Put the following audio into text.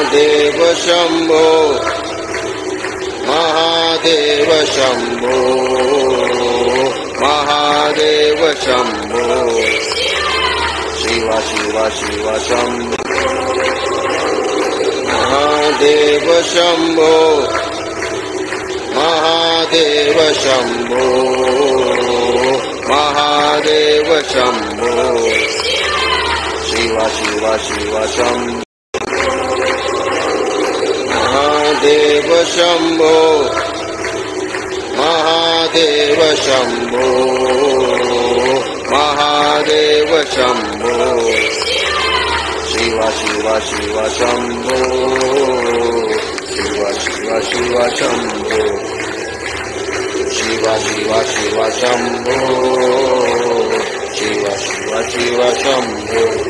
Mahadev Shambho Mahadev Shambho Mahadev Shambho Shiva Shiva Shiva Shambho Mahadev Shambho Mahadev Shambho Mahadev Shambho Shiva Shiva Shiva Shambho Mahadev Shambho Mahadev Shambho Mahadev Shambho Shiva Shiva Shiva Shambho Shiva Shiva Shiva Shambho Shiva Shiva Shiva Shambho Shiva Shiva Shiva Shambho.